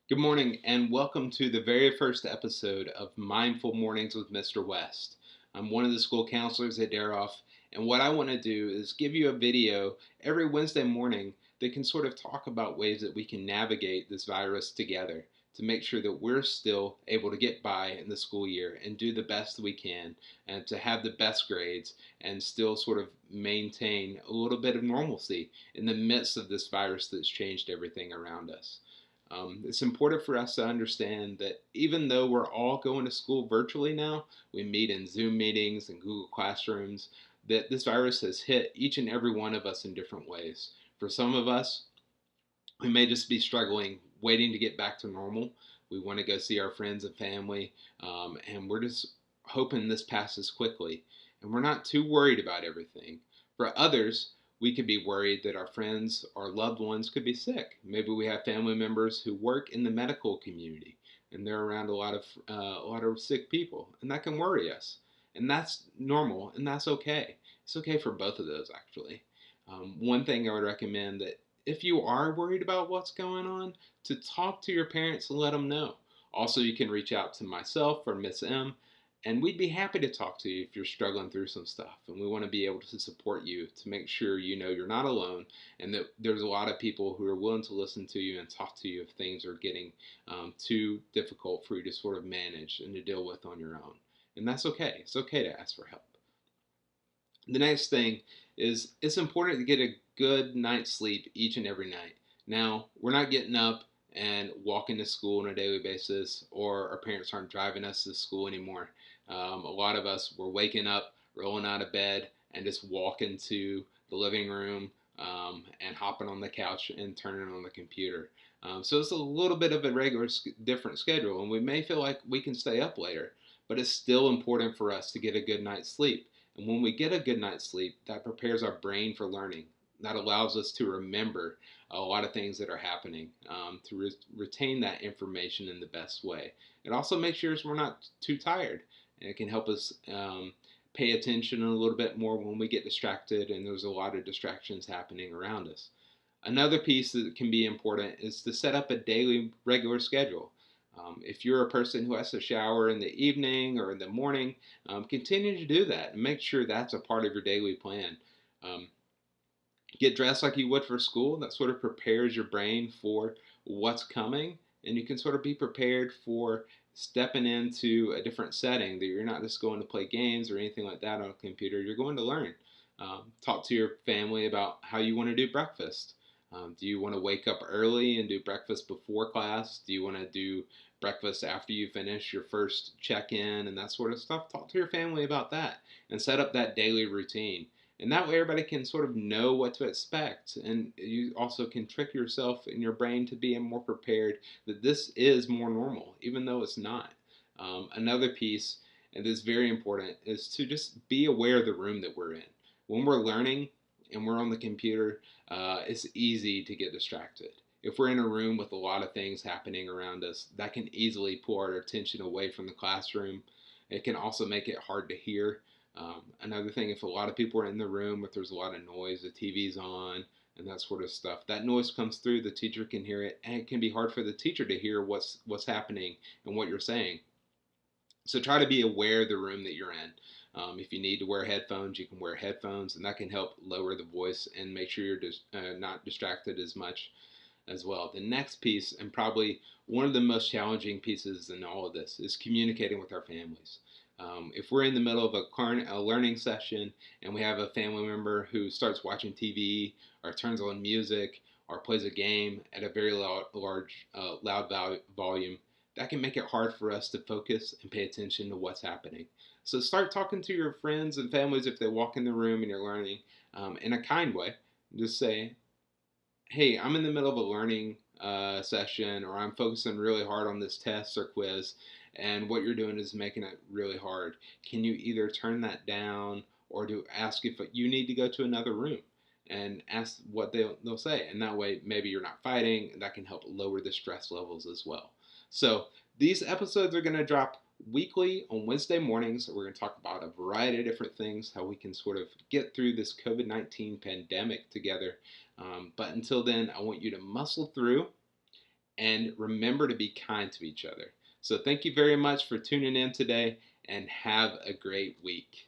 Good morning, and welcome to the very first episode of Mindful Mornings with Mr. West. I'm one of the school counselors at Daroff, and what I want to do is give you a video every Wednesday morning that can sort of talk about ways that we can navigate this virus together to make sure that we're still able to get by in the school year and do the best we can and to have the best grades and still sort of maintain a little bit of normalcy in the midst of this virus that's changed everything around us. It's important for us to understand that even though we're all going to school virtually now, we meet in Zoom meetings and Google Classrooms, that this virus has hit each and every one of us in different ways. For some of us, we may just be struggling, waiting to get back to normal. We want to go see our friends and family, and we're just hoping this passes quickly. And we're not too worried about everything. For others, we could be worried that our friends or loved ones could be sick. Maybe we have family members who work in the medical community, and they're around a lot of sick people, and that can worry us. And that's normal, and that's okay. It's okay for both of those, actually. One thing I would recommend that if you are worried about what's going on, to talk to your parents and let them know. Also, you can reach out to myself or Miss M, and we'd be happy to talk to you if you're struggling through some stuff. And we want to be able to support you to make sure you know you're not alone and that there's a lot of people who are willing to listen to you and talk to you if things are getting too difficult for you to sort of manage and to deal with on your own. And that's okay. It's okay to ask for help. The next thing is it's important to get a good night's sleep each and every night. Now, we're not getting up and walking to school on a daily basis, or our parents aren't driving us to school anymore. A lot of us were waking up, rolling out of bed, and just walking to the living room and hopping on the couch and turning on the computer. So it's a little bit of a different schedule, and we may feel like we can stay up later, but it's still important for us to get a good night's sleep. And when we get a good night's sleep, that prepares our brain for learning. That allows us to remember a lot of things that are happening, to retain that information in the best way. It also makes sure we're not too tired, and it can help us pay attention a little bit more when we get distracted and there's a lot of distractions happening around us. Another piece that can be important is to set up a daily regular schedule. If you're a person who has to shower in the evening or in the morning, continue to do that and make sure that's a part of your daily plan. Um, get dressed like you would for school. That sort of prepares your brain for what's coming, and you can sort of be prepared for stepping into a different setting that you're not just going to play games or anything like that on a computer. You're going to learn. Talk to your family about how you want to do breakfast. Do you want to wake up early and do breakfast before class? Do you want to do breakfast after you finish your first check in and that sort of stuff? Talk to your family about that and set up that daily routine. And that way, everybody can sort of know what to expect. And you also can trick yourself in your brain to being more prepared that this is more normal, even though it's not. Another piece, and this is very important, is to just be aware of the room that we're in. When we're learning and we're on the computer, it's easy to get distracted. If we're in a room with a lot of things happening around us, that can easily pull our attention away from the classroom. It can also make it hard to hear. Another thing, if a lot of people are in the room, if there's a lot of noise, the TV's on, and that sort of stuff, that noise comes through, the teacher can hear it, and it can be hard for the teacher to hear what's happening and what you're saying. So try to be aware of the room that you're in. If you need to wear headphones, you can wear headphones, and that can help lower the voice and make sure you're not distracted as much as well. The next piece, and probably one of the most challenging pieces in all of this, is communicating with our families. If we're in the middle of a learning session and we have a family member who starts watching TV or turns on music or plays a game at a very loud volume, that can make it hard for us to focus and pay attention to what's happening. So start talking to your friends and families if they walk in the room and you're learning in a kind way. Just say, hey, I'm in the middle of a learning session, or I'm focusing really hard on this test or quiz, and what you're doing is making it really hard. Can you either turn that down or do ask if you need to go to another room? And ask what they'll say. And that way, maybe you're not fighting, and that can help lower the stress levels as well. So, these episodes are going to drop weekly on Wednesday mornings. We're going to talk about a variety of different things, how we can sort of get through this COVID-19 pandemic together. But until then, I want you to muscle through and remember to be kind to each other. So thank you very much for tuning in today, and have a great week.